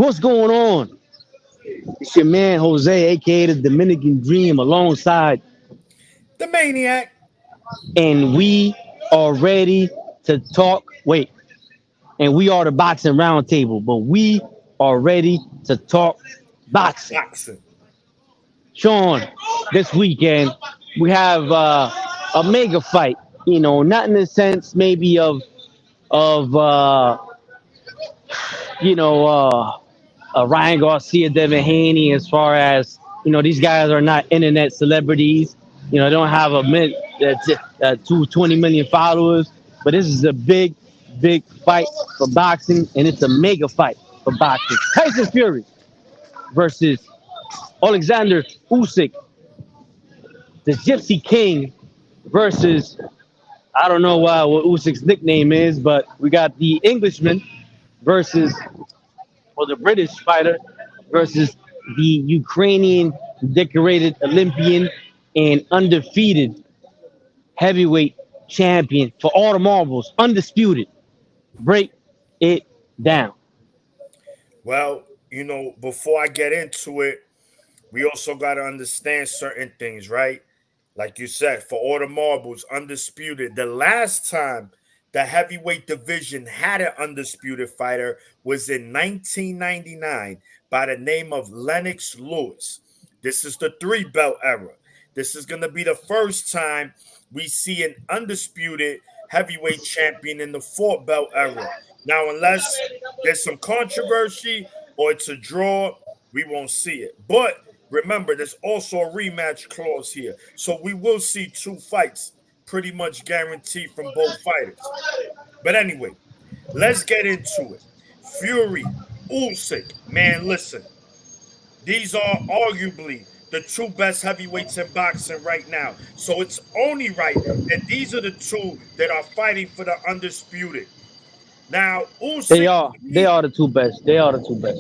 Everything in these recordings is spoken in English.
What's going on? It's your man Jose, aka the Dominican Dream, alongside, The Maniac. and we are ready to talk. Wait, and we are the boxing roundtable, but we are ready to talk boxing. Boxing. Sean, this weekend we have a mega fight. You know, not in the sense maybe of you know Ryan Garcia, Devin Haney, as far as these guys are not internet celebrities. They don't have two 20 million followers, but this is a big, big fight for boxing, and it's a mega fight for boxing. Tyson Fury versus Alexander Usyk, the Gypsy King, versus I don't know what Usyk's nickname is, but we got the Englishman versus the British fighter versus the Ukrainian decorated Olympian and undefeated heavyweight champion for all the marbles, undisputed. Break it down. Well, before I get into it, we also got to understand certain things, right? Like you said, for all the marbles, undisputed. The last time the heavyweight division had an undisputed fighter was in 1999 by the name of Lennox Lewis. This is the three belt era. This is going to be the first time we see an undisputed heavyweight champion in the four belt era. Now, unless there's some controversy or it's a draw, we won't see it. But remember, there's also a rematch clause here. So we will see two fights pretty much guaranteed from both fighters. But anyway, let's get into it. Fury, Usyk, man, listen. These are arguably the two best heavyweights in boxing right now. So it's only right that these are the two that are fighting for the undisputed. Now, They Usyk are. to They me, are the two best. They are the two best.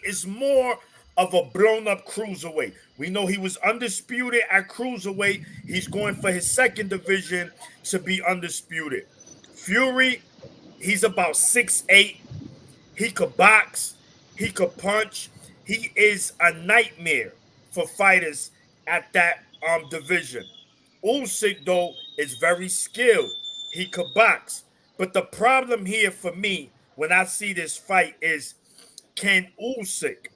is more of a blown up cruiserweight. We know he was undisputed at cruiserweight. He's going for his second division to be undisputed. Fury, he's about 6'8". He could box, he could punch. He is a nightmare for fighters at that division. Usyk, though, is very skilled. He could box. But the problem here for me when I see this fight is, can Usyk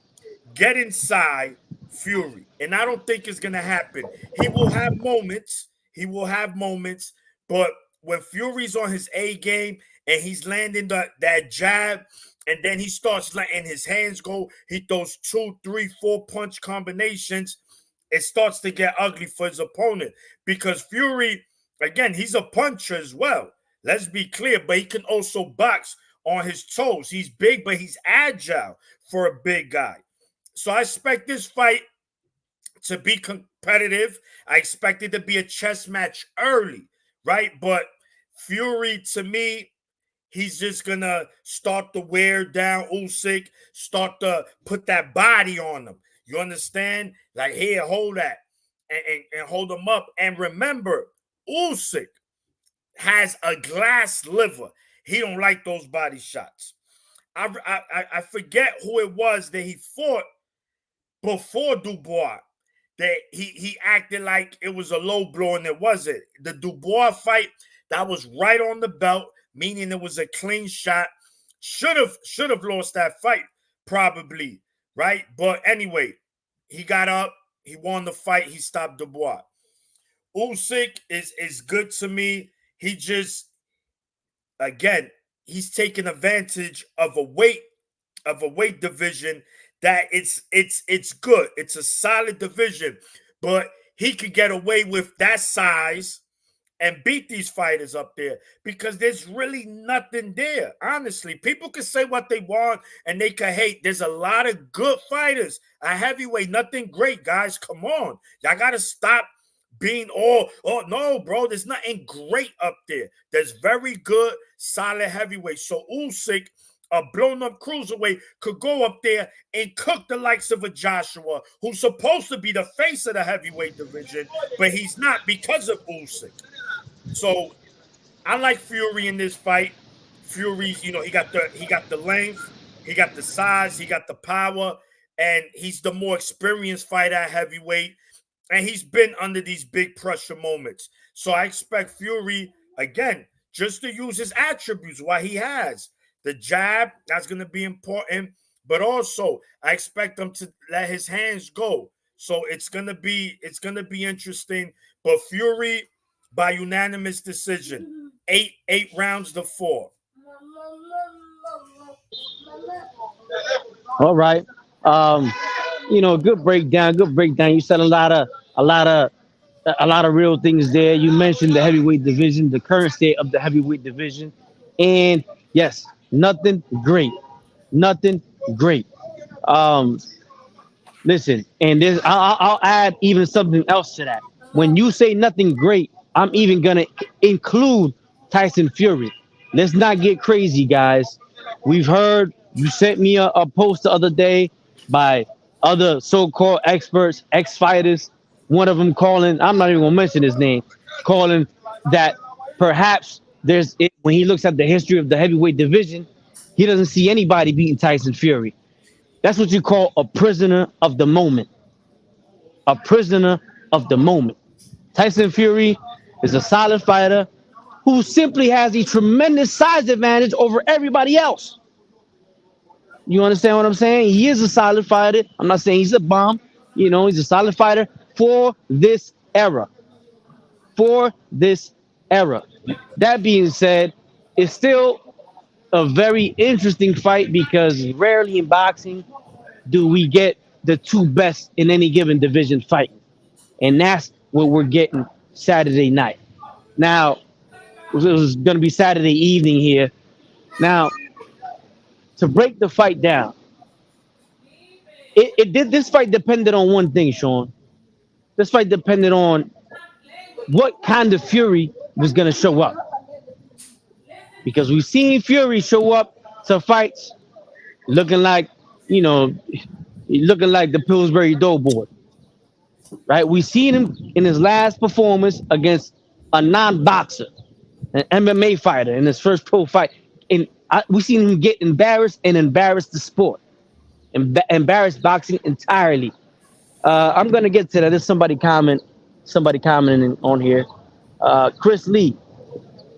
get inside Fury? And I don't think it's going to happen. He will have moments. He will have moments. But when Fury's on his A game and he's landing that jab, and then he starts letting his hands go, he throws 2, 3, 4 punch combinations, it starts to get ugly for his opponent. Because Fury, again, he's a puncher as well. Let's be clear, but he can also box on his toes. He's big, but he's agile for a big guy. So I expect this fight to be competitive. I expect it to be a chess match early, right? But Fury, to me, he's just gonna start to wear down Usyk, start to put that body on him. You understand? Like, here, hold that, and hold him up. And remember, Usyk has a glass liver. He don't like those body shots. I forget who it was that he fought before Dubois. That he acted like it was a low blow, and it wasn't. The Dubois fight, that was right on the belt, meaning it was a clean shot. Should have lost that fight, probably, right? But anyway, he got up, he won the fight, he stopped Dubois. Usyk is good to me. He just, again, he's taking advantage of a weight division that it's good. It's a solid division, but he could get away with that size and beat these fighters up there because there's really nothing there. Honestly, people can say what they want and they can hate. There's a lot of good fighters. A heavyweight, nothing great, guys. Come on. Y'all got to stop being oh no, bro. There's nothing great up there. There's very good, solid heavyweight. So Usyk, a blown up cruiserweight, could go up there and cook the likes of a Joshua, who's supposed to be the face of the heavyweight division, but he's not because of Usyk. So I like Fury in this fight. Fury's, he got the length, he got the size, he got the power, and he's the more experienced fighter at heavyweight, and he's been under these big pressure moments. So I expect Fury again just to use his attributes, what he has. The jab, that's going to be important, but also I expect him to let his hands go. So it's gonna be interesting. But Fury by unanimous decision, eight rounds to four. All right. Um, good breakdown. Good breakdown. You said a lot of, a lot of real things there. You mentioned the heavyweight division, the current state of the heavyweight division, and yes, nothing great, nothing great. Um, Listen, and I'll add even something else to that. When you say nothing great, I'm even gonna include Tyson Fury. Let's not get crazy, guys. We've heard you sent me a post the other day by other so-called experts, ex-fighters. One of them calling, I'm not even gonna mention his name, calling that perhaps when he looks at the history of the heavyweight division, he doesn't see anybody beating Tyson Fury. That's what you call a prisoner of the moment. A prisoner of the moment. Tyson Fury is a solid fighter who simply has a tremendous size advantage over everybody else. You understand what I'm saying? He is a solid fighter. I'm not saying he's a bomb. He's a solid fighter for this era. For this era. That being said, it's still a very interesting fight because rarely in boxing do we get the two best in any given division fighting. And that's what we're getting Saturday night. Now, it was going to be Saturday evening here. Now, to break the fight down, it did this fight depended on one thing, Sean. This fight depended on what kind of Fury was going to show up. Because we've seen Fury show up to fights looking like, looking like the Pillsbury Doughboy, right? We seen him in his last performance against a non-boxer, an MMA fighter in his first pro fight. And we seen him get embarrassed and embarrass the sport, embarrass boxing entirely. I'm gonna get to that. There's somebody commenting on here. Chris Lee.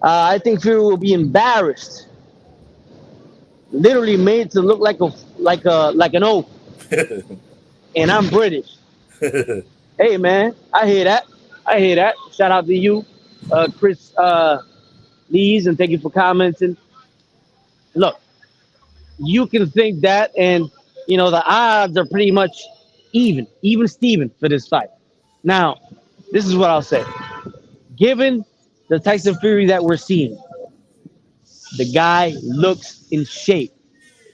I think Fury will be embarrassed, literally made to look like an oaf. And I'm British. Hey man, I hear that. I hear that. Shout out to you, Chris Lees, and thank you for commenting. Look, you can think that, and the odds are pretty much even Steven for this fight. Now, this is what I'll say. Given the Tyson Fury that we're seeing, the guy looks in shape.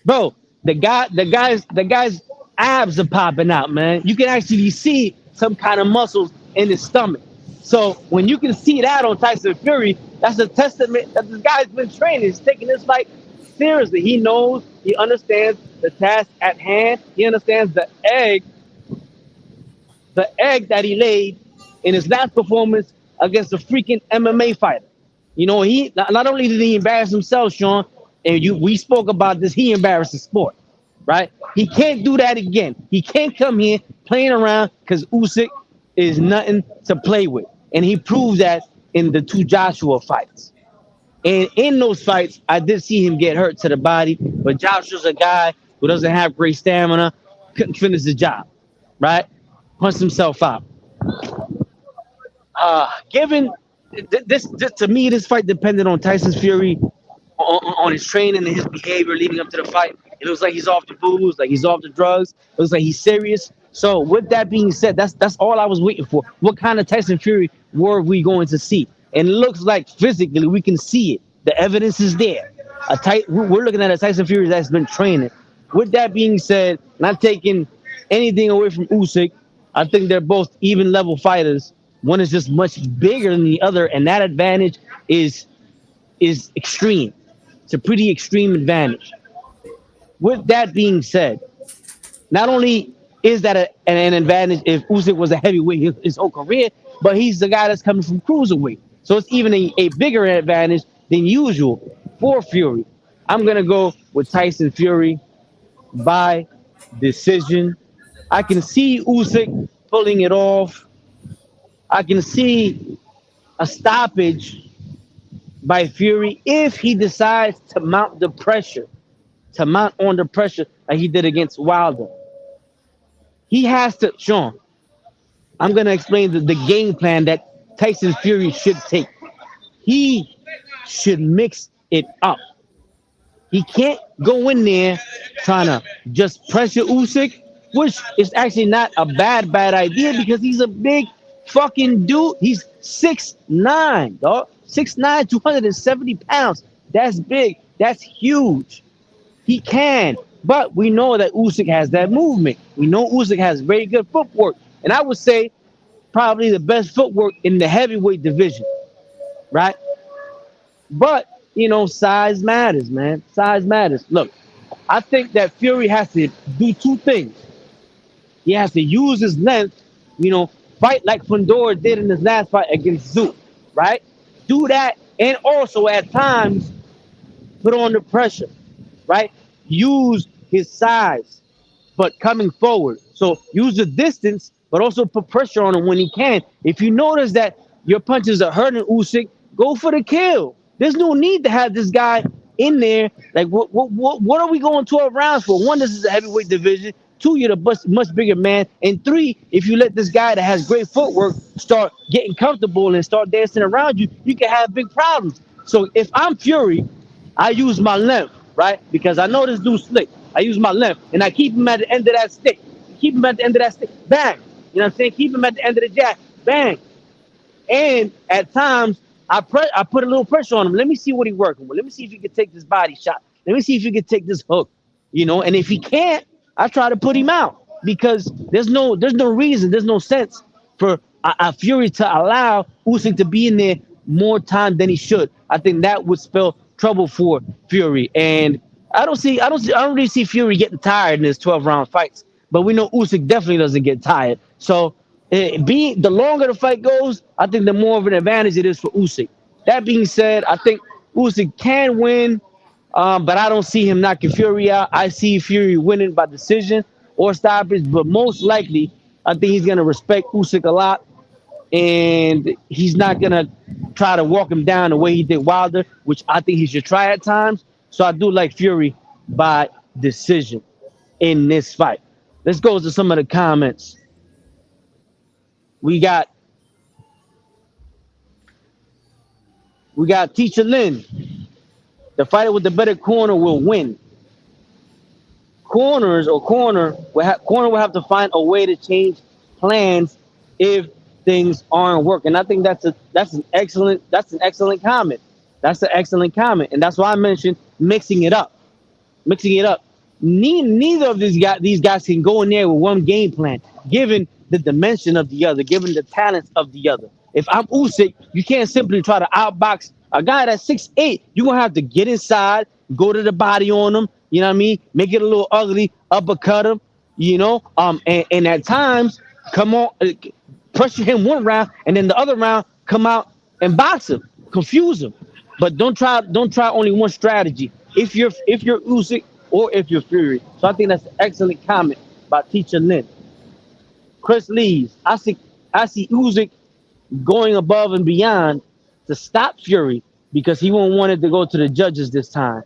Bro, the guy's abs are popping out, man. You can actually see some kind of muscles in his stomach. So when you can see that on Tyson Fury, that's a testament that this guy's been training. He's taking this fight seriously. He knows, he understands the task at hand. He understands the egg that he laid in his last performance against a freaking MMA fighter. He not only did he embarrass himself, Sean, and we spoke about this, he embarrassed the sport, right? He can't do that again. He can't come here playing around because Usyk is nothing to play with. And he proved that in the two Joshua fights. And in those fights, I did see him get hurt to the body, but Joshua's a guy who doesn't have great stamina, couldn't finish the job, right? Punched himself out. Given this to me, this fight depended on Tyson Fury, on his training and his behavior leading up to the fight. It looks like he's off the booze, like he's off the drugs. It looks like he's serious. So with that being said, that's all I was waiting for. What kind of Tyson Fury were we going to see? And it looks like physically we can see it. The evidence is there. We're looking at a Tyson Fury that's been training. With that being said, not taking anything away from Usyk, I think they're both even level fighters. One is just much bigger than the other, and that advantage is extreme. It's a pretty extreme advantage. With that being said, not only is that an advantage if Usyk was a heavyweight his whole career, but he's the guy that's coming from cruiserweight. So it's even a bigger advantage than usual. for Fury. I'm gonna go with Tyson Fury by decision. I can see Usyk pulling it off. I can see a stoppage by Fury if he decides to mount the pressure, to mount on the pressure like he did against Wilder. He has to, Sean. I'm gonna explain the game plan that Tyson Fury should take. He should mix it up. He can't go in there trying to just pressure Usyk, which is actually not a bad idea because he's a big fucking dude. He's 6'9", dog. 6'9", 270 pounds. That's big. That's huge. He can. But we know that Usyk has that movement. We know Usyk has very good footwork. And I would say probably the best footwork in the heavyweight division, right? But, size matters, man. Size matters. Look, I think that Fury has to do two things. He has to use his length, fight like Fundora did in his last fight against Zook, right? Do that, and also at times put on the pressure, right? Use his size, but coming forward. So use the distance, but also put pressure on him when he can. If you notice that your punches are hurting Usyk, go for the kill. There's no need to have this guy in there. Like, what are we going 12 rounds for? One, this is a heavyweight division. Two, you're the much bigger man. And three, if you let this guy that has great footwork start getting comfortable and start dancing around you, you can have big problems. So if I'm Fury, I use my length, right? Because I know this dude's slick. I use my length, and I keep him at the end of that stick. Keep him at the end of that stick. Bang. You know what I'm saying? Keep him at the end of the jab. Bang. And at times, I put a little pressure on him. Let me see what he's working with. Let me see if he can take this body shot. Let me see if he can take this hook. And if he can't, I try to put him out because there's no reason, there's no sense for a Fury to allow Usyk to be in there more time than he should. I think that would spell trouble for Fury, and I don't really see Fury getting tired in his 12-round fights. But we know Usyk definitely doesn't get tired. So the longer the fight goes, I think the more of an advantage it is for Usyk. That being said, I think Usyk can win. But I don't see him knocking Fury out. I see Fury winning by decision or stoppage, but most likely, I think he's going to respect Usyk a lot, and he's not going to try to walk him down the way he did Wilder, which I think he should try at times. So I do like Fury by decision in this fight. Let's go to some of the comments. We got Teacher Lynn. The fighter with the better corner will win. Corner will have to find a way to change plans if things aren't working. I think that's an excellent comment. That's an excellent comment, and that's why I mentioned mixing it up. Neither of these guys can go in there with one game plan, given the dimension of the other, given the talents of the other. If I'm Usyk, you can't simply try to outbox a guy that's 6'8". You're going to have to get inside, go to the body on him, you know what I mean? Make it a little ugly, uppercut him, and at times, come on, pressure him one round, and then the other round, come out and box him, confuse him. But don't try only one strategy if you're Usyk or if you're Fury. So I think that's an excellent comment by Teacher Lynn. Chris Lees, I see Usyk going above and beyond to stop Fury because he won't want it to go to the judges this time.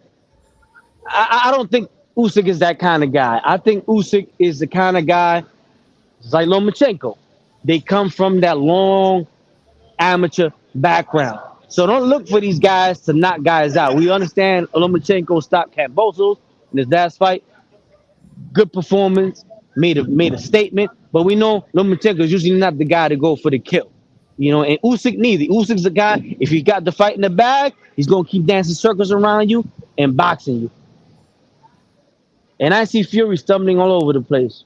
I don't think Usyk is that kind of guy. I think Usyk is the kind of guy like Lomachenko. They come from that long amateur background. So don't look for these guys to knock guys out. We understand Lomachenko stopped Kambosos in his last fight. Good performance, made a statement. But we know Lomachenko is usually not the guy to go for the kill. And Usyk neither. Usyk's the guy, if he got the fight in the bag, he's going to keep dancing circles around you and boxing you. And I see Fury stumbling all over the place.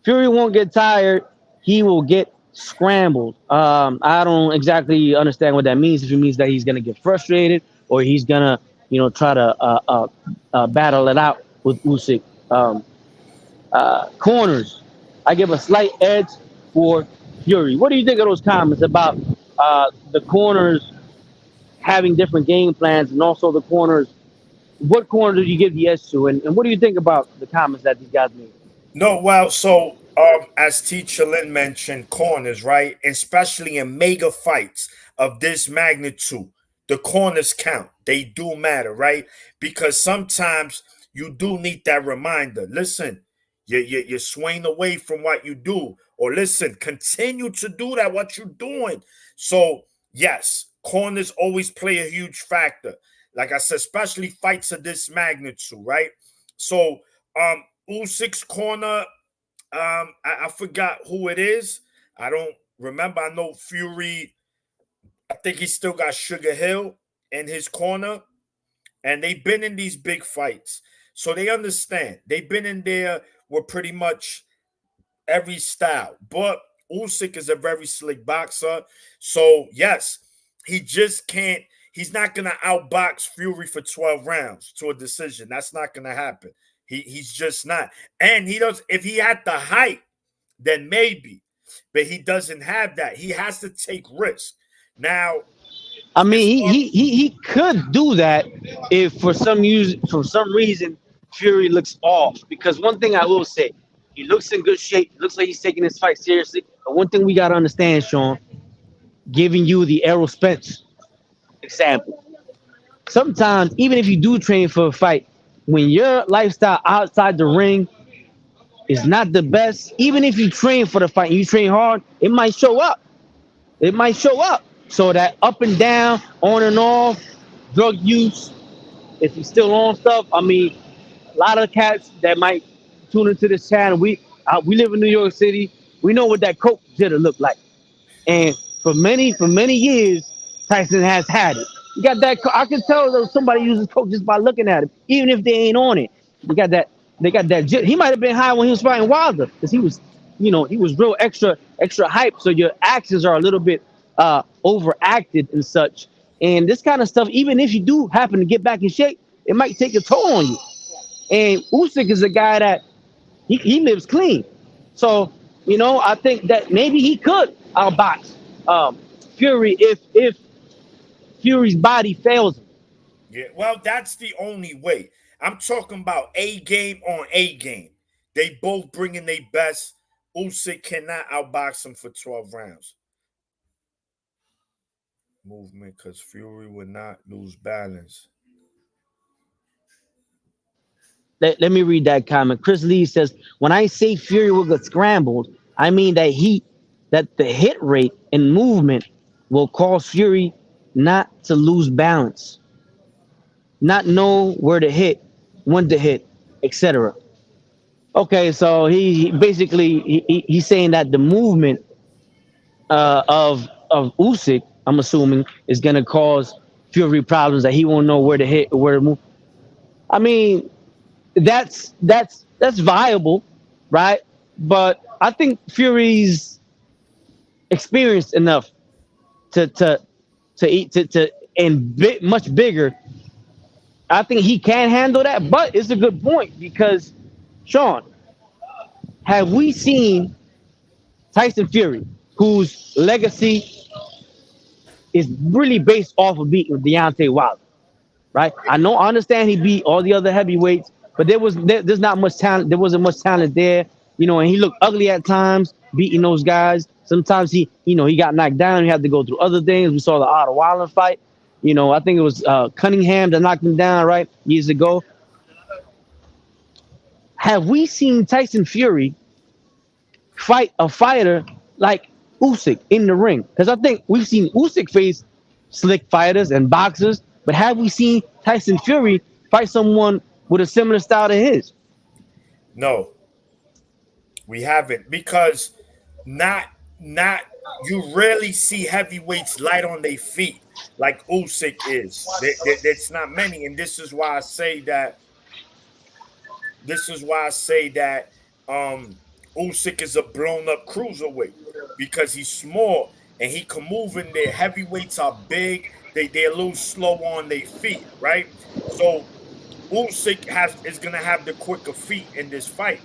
Fury won't get tired. He will get scrambled. I don't exactly understand what that means. If it means that he's going to get frustrated or he's going to, try to battle it out with Usyk. Corners. I give a slight edge for Fury. What do you think of those comments about the corners having different game plans and also the corners. What corner do you give the edge to, and what do you think about the comments that these guys made? No, well, so as Teacher Lynn mentioned, corners, right? Especially in mega fights of this magnitude, the corners count. They do matter, right? Because sometimes you do need that reminder. Listen, you're swaying away from what you do, or listen, continue to do that. What you're doing. So yes, corners always play a huge factor. Like I said, especially fights of this magnitude, right? So Usyk's corner, I forgot who it is. I don't remember. I know Fury, I think he still got Sugar Hill in his corner. And they've been in these big fights. So they understand. They've been in there with pretty much every style. But Usyk is a very slick boxer. So, yes, he just can't, he's not going to outbox Fury for 12 rounds to a decision. That's not going to happen. He's just not. And he does, if he had the height, then maybe. But he doesn't have that. He has to take risks. Now, I mean, as far he could do that if for some reason Fury looks off. Because one thing I will say, he looks in good shape. Looks like he's taking this fight seriously. But one thing we gotta understand, Sean, giving you the Errol Spence example. Sometimes, even if you do train for a fight, when your lifestyle outside the ring is not the best, even if you train for the fight and you train hard, it might show up. It might show up. So that up and down, on and off, drug use, if he's still on stuff, I mean, a lot of cats that might tune into this channel, we live in New York City. We know what that coke jitter look like. And for many years, Tyson has had it. You got that. I can tell that somebody uses coke just by looking at him, even if they ain't on it. They got that. They got that. He might have been high when he was fighting Wilder because he was, he was real extra hype. So your actions are a little bit overacted and such. And this kind of stuff, even if you do happen to get back in shape, it might take a toll on you. And Usyk is a guy that he lives clean. So, I think that maybe he could outbox Fury if Fury's body fails him. Yeah, well, that's the only way. I'm talking about A game on A game. They both bringing their best. Usyk cannot outbox him for 12 rounds. Movement, because Fury would not lose balance. Let me read that comment. Chris Lee says, when I say Fury will get scrambled, I mean that the hit rate and movement will cause Fury not to lose balance, not know where to hit, when to hit, etc. Okay, so he basically he's saying that the movement of Usyk, I'm assuming, is gonna cause Fury problems that he won't know where to hit or where to move. I mean, that's viable, right? But I think Fury's experienced enough to eat to and much bigger. I think he can handle that. But it's a good point because, Sean, have we seen Tyson Fury, whose legacy is really based off of beating Deontay Wilder, right? I understand he beat all the other heavyweights, but there's not much talent. There wasn't much talent there, and he looked ugly at times beating those guys. Sometimes he got knocked down. He had to go through other things. We saw the Otto Wilder fight. I think it was Cunningham that knocked him down, right, years ago. Have we seen Tyson Fury fight a fighter like Usyk in the ring? Because I think we've seen Usyk face slick fighters and boxers, but have we seen Tyson Fury fight someone with a similar style to his? No, we haven't because not you rarely see heavyweights light on their feet like Usyk is. That's not many, and this is why I say that. This is why I say that Usyk is a blown up cruiserweight because he's small and he can move in there. Heavyweights are big. They're a little slow on their feet, right? So Usyk is gonna have the quicker feet in this fight.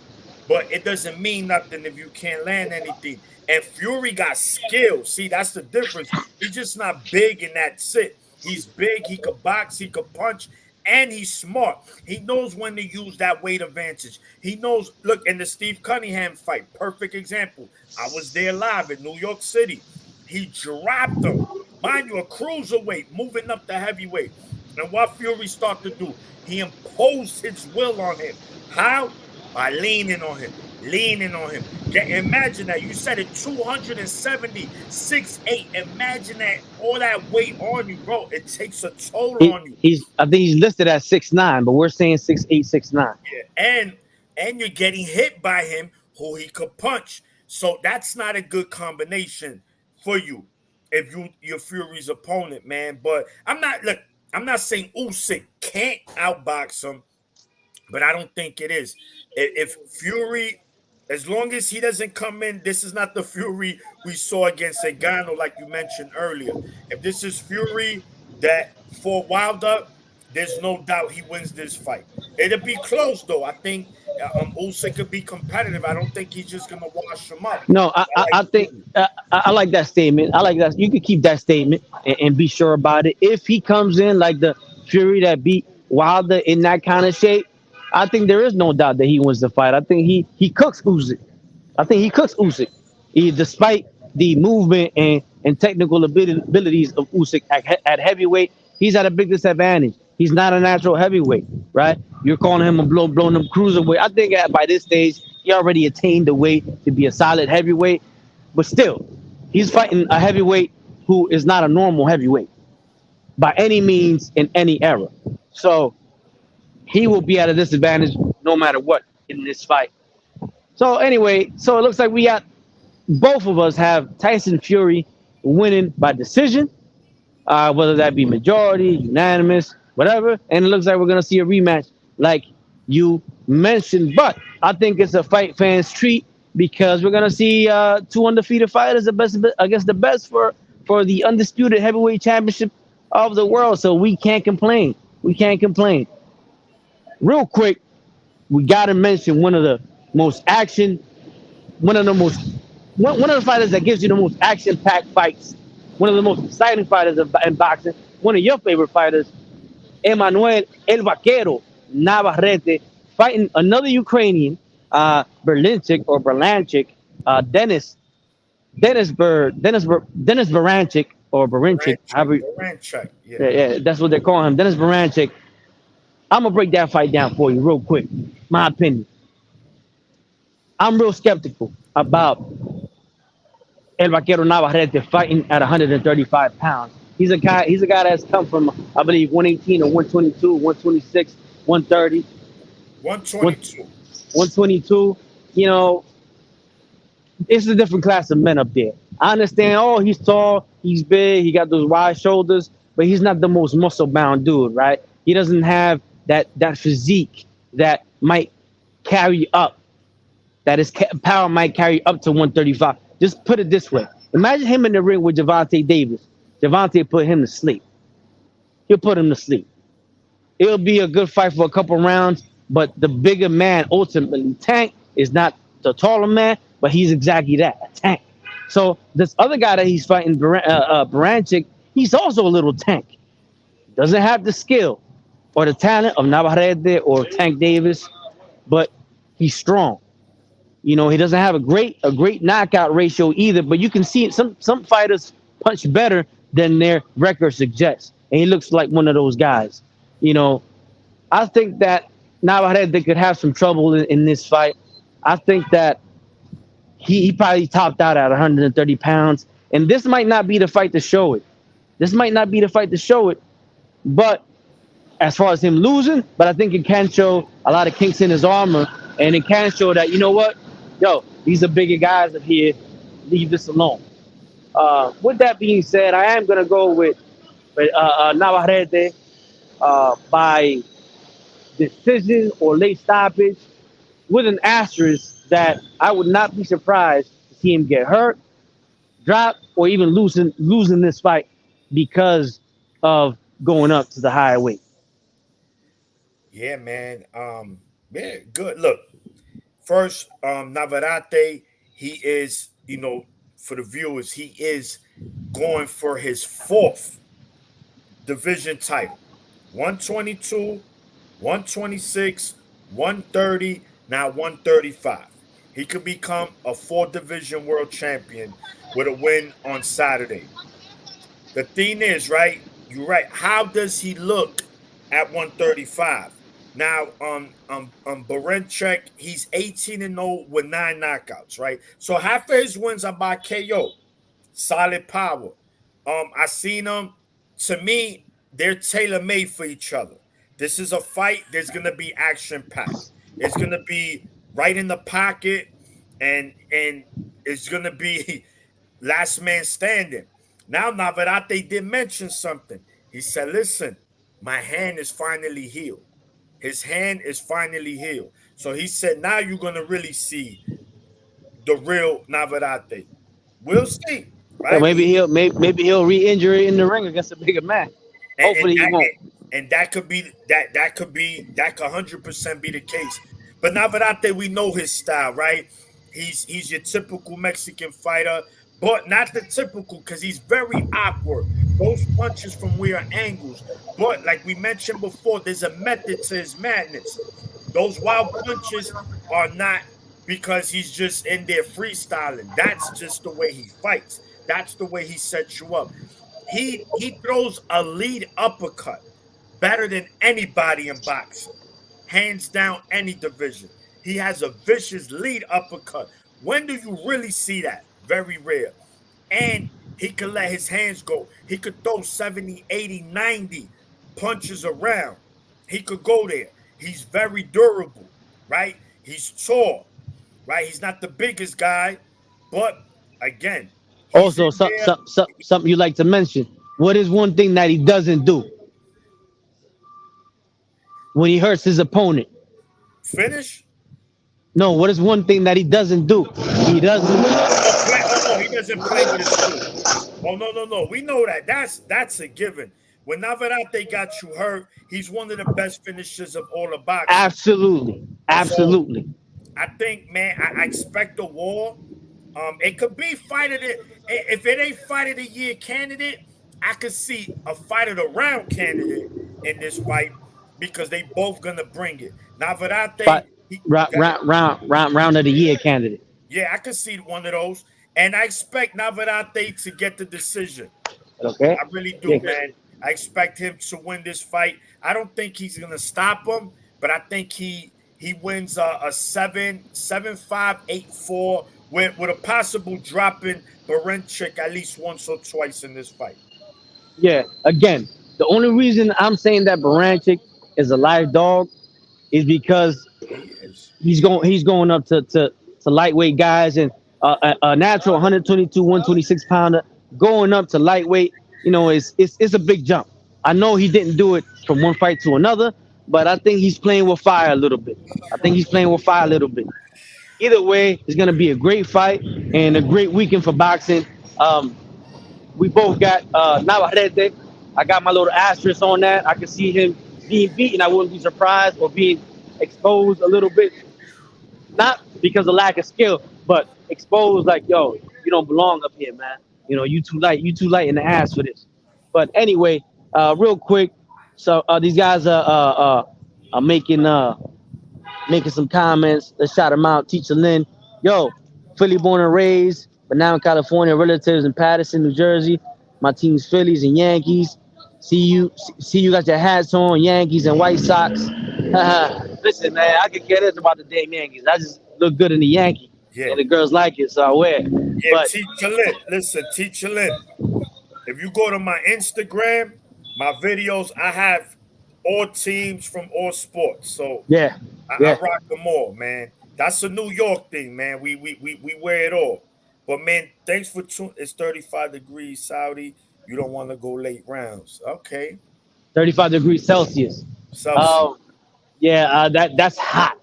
But it doesn't mean nothing if you can't land anything. And Fury got skill. See, that's the difference. He's just not big in that sit. He's big, he could box, he could punch, and he's smart. He knows when to use that weight advantage. He knows, look, in the Steve Cunningham fight, perfect example. I was there live in New York City. He dropped him. Mind you, a cruiserweight moving up to heavyweight. And what Fury started to do, he imposed his will on him. How? By leaning on him, leaning on him. Imagine that. You said it 276.8. Imagine that, all that weight on you, bro. It takes a toll on you. I think he's listed at 6'9", but we're saying 6'8", 6'9". Yeah. And you're getting hit by him who he could punch. So that's not a good combination for you if you're Fury's opponent, man. But I'm not saying Usyk can't outbox him, but I don't think it is. If Fury, as long as he doesn't come in, this is not the Fury we saw against Ngannou, like you mentioned earlier. If this is Fury that for Wilder, there's no doubt he wins this fight. It'll be close though. I think Usyk could be competitive. I don't think he's just gonna wash him up. No, I like I think I like that statement. I like that. You can keep that statement and be sure about it. If he comes in like the Fury that beat Wilder in that kind of shape, I think there is no doubt that he wins the fight. I think he cooks Usyk. I think he cooks Usyk. Despite the movement and technical abilities of Usyk at heavyweight, he's at a big disadvantage. He's not a natural heavyweight, right? You're calling him a blown up cruiserweight. I think by this stage, he already attained the weight to be a solid heavyweight. But still, he's fighting a heavyweight who is not a normal heavyweight by any means in any era. So he will be at a disadvantage no matter what in this fight. So anyway, so it looks like we got both of us have Tyson Fury winning by decision, whether that be majority, unanimous, whatever. And it looks like we're gonna see a rematch, like you mentioned. But I think it's a fight fans treat because we're gonna see two undefeated fighters, the best against the best for the undisputed heavyweight championship of the world. So we can't complain. We can't complain. Real quick, we gotta mention most action, one of the most one of the fighters that gives you the most action-packed fights, one of the most exciting fighters in boxing, one of your favorite fighters, Emmanuel El Vaquero Navarrete, fighting another Ukrainian, Berlanchik, Dennis Baranchik or Baranchik, however, Baranchik, yeah, that's what they're calling him, Dennis Baranchik. I'm gonna break that fight down for you real quick. My opinion. I'm real skeptical about El Vaquero Navarrete fighting at 135 pounds. He's a guy that's come from, I believe, 118 or 122, 126, 130. 122. 122. You know, it's a different class of men up there. I understand, he's tall, he's big, he got those wide shoulders, but he's not the most muscle-bound dude, right? He doesn't have that physique that might carry up, that his power might carry up to 135. Just put it this way. Imagine him in the ring with Gervonta Davis. Gervonta put him to sleep. He'll put him to sleep. It'll be a good fight for a couple rounds, but the bigger man ultimately, Tank, is not the taller man, but he's exactly that, a tank. So this other guy that he's fighting, Baranchik, he's also a little tank. Doesn't have the skill or the talent of Navarrete or Tank Davis, but he's strong. You know, he doesn't have a great knockout ratio either, but you can see some fighters punch better than their record suggests. And he looks like one of those guys. You know, I think that Navarrete could have some trouble in this fight. I think that he probably topped out at 130 pounds. And this might not be the fight to show it. But as far as him losing, but I think it can show a lot of kinks in his armor. And it can show that, you know what? Yo, these are bigger guys up here. Leave this alone. With that being said, I am going to go with Navarrete by decision or late stoppage, with an asterisk that I would not be surprised to see him get hurt, drop, or even losing this fight because of going up to the higher weight. Yeah, man. Yeah, good. Look, first, Navarrete, he is, for the viewers, he is going for his fourth division title. 122, 126, 130, now 135. He could become a four division world champion with a win on Saturday. The thing is, right? You're right. How does he look at 135? Now, Barenchek, he's 18-0 with 9 knockouts, right? So half of his wins are by KO, solid power. I seen them. To me, they're tailor made for each other. This is a fight. There's gonna be action packed. It's gonna be right in the pocket, and it's gonna be last man standing. Now Navarrete did mention something. He said, "Listen, my hand is finally healed. His hand is finally healed." So he said, "Now you're gonna really see the real Navarrete." We'll see, So right? maybe he'll re-injure it in the ring against a bigger man. and, and Hopefully he that won't. and that could be that could 100% be the case. But Navarrete, we know his style, right? He's your typical Mexican fighter, but not the typical because he's very awkward. Those punches from weird angles. But like we mentioned before, there's a method to his madness. Those wild punches are not because he's just in there freestyling. That's just the way he fights. That's the way he sets you up. He throws a lead uppercut better than anybody in boxing, hands down any division. He has a vicious lead uppercut. When do you really see that? Very rare. And he could let his hands go. He could throw 70, 80, 90 punches around. He could go there. He's very durable, right? He's tall, right? He's not the biggest guy, but again, he's Also, in there. something you like to mention. What is one thing that he doesn't do when he hurts his opponent? Finish. No, what is one thing that he doesn't do? He doesn't. Oh, play. Oh no, he doesn't play with his foot. Oh no, no, no. We know that. That's a given. When Navarrete got you hurt, he's one of the best finishers of all of boxing. Absolutely, So absolutely. I think, man, I expect a war. It could be fight of the if it ain't fight of the year candidate, I could see a fight of the round candidate in this fight because they both gonna bring it. Navarrete, But round of the year candidate. yeah, I could see one of those, and I expect Navarrete to get the decision. Okay. I really do, Yeah. man. I expect him to win this fight. I don't think he's gonna stop him, but I think he wins a 7-5, 8-4 with a possible dropping Barenchik at least once or twice in this fight. Yeah. Again, the only reason I'm saying that Baranchik is a live dog is because He is. he's going up to lightweight guys and a natural 122 126 pounder going up to lightweight. It's a big jump. I know he didn't do it from one fight to another, but I think he's playing with fire a little bit. I think he's playing with fire a little bit. Either way, it's gonna be a great fight and a great weekend for boxing. We both got Navarrete. I got my little asterisk on that. I can see him being beaten. I wouldn't be surprised or being exposed a little bit, not because of lack of skill, but exposed like, yo, you don't belong up here, man. You too light in the ass for this. But anyway, real quick, so these guys are making some comments. Let's shout them out. Teacher Lynn, yo, Philly born and raised, but now in California, relatives in Patterson, New Jersey. My team's Phillies and Yankees. See you got your hats on, Yankees and White Sox. Listen, man, I could care less about the damn Yankees. I just look good in the Yankee, Yeah. and the girls like it, so I wear it. Yeah, But Teacher Lynn. Listen, Teacher Lynn. If you go to my Instagram, my videos, I have all teams from all sports. So yeah, I yeah. rock them all, man. That's a New York thing, man. We wear it all. But man, thanks for tuning. It's 35 degrees Saudi. You don't want to go late rounds. Okay. 35 degrees Celsius. Celsius. Um, yeah, that's hot.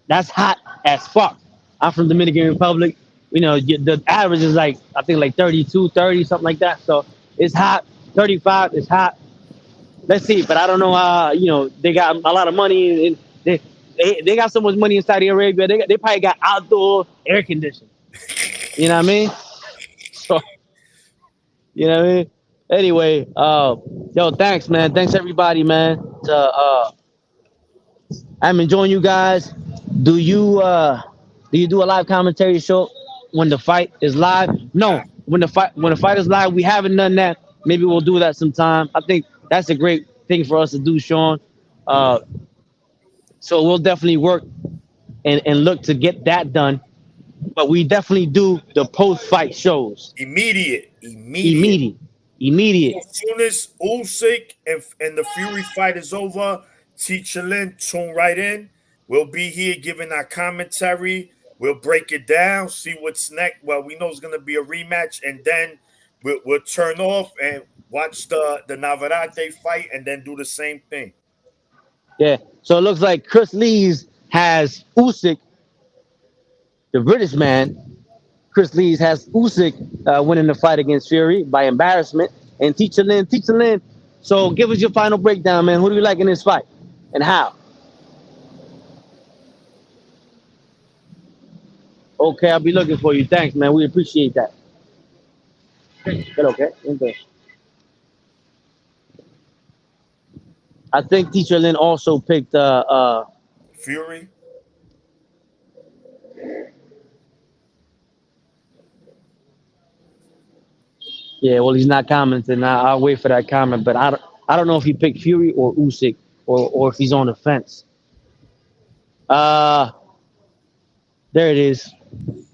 That's hot as fuck. I'm from Dominican Republic. The average is like I think like 32, 30, something like that. So it's hot. 35 is hot. Let's see, but I don't know how. They got a lot of money and they got so much money in Saudi Arabia. They probably got outdoor air conditioning. You know what I mean? So you know what I mean. Anyway, yo, thanks, man. Thanks everybody, man. I'm enjoying you guys. Do you do you do a live commentary show when the fight is live? Nah, No, when the fight is live, we haven't done that. Maybe we'll do that sometime. I think that's a great thing for us to do, Sean. Uh, so we'll definitely work and look to get that done. But we definitely do the post fight shows. immediate. Immediate. Immediate. As soon as Usyk and the Fury fight is over, Teacher Lin tune right in. We'll be here giving our commentary. We'll break it down, see what's next. Well, we know it's going to be a rematch, and then we'll turn off and watch the Navarrete fight, and then do the same thing. Yeah. So it looks like Chris Lees has Usyk, the British man. Chris Lees has Usyk winning the fight against Fury by embarrassment. And Teacher Lin. So give us your final breakdown, man. Who do you like in this fight, and how? Okay, I'll be looking for you. Thanks, man. We appreciate that. Okay. Okay. I think Teacher Lin also picked Fury. yeah, well, he's not commenting. I'll wait for that comment, but I don't know if he picked Fury or Usyk, or if he's on the fence. Uh, there it is.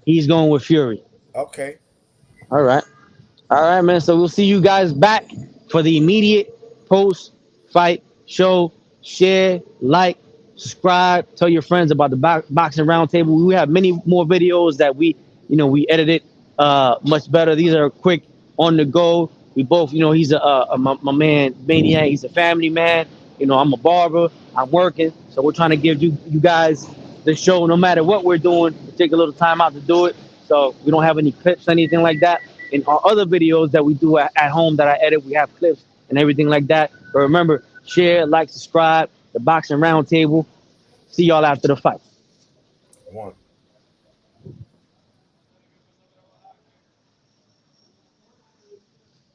He's going with Fury. Okay. All right. All right, man. So we'll see you guys back for the immediate post fight show. Share, like, subscribe, tell your friends about the boxing roundtable. We have many more videos that we edited much better. These are quick, on the go. We both, he's my man Maniac. He's a family man. I'm a barber. I'm working, so we're trying to give you guys the show no matter what we're doing. We take a little time out to do it, so we don't have any clips, anything like that. In our other videos that we do at home that I edit, we have clips and everything like that. But remember, share, like, subscribe, the Boxing Roundtable. See y'all after the fight. One.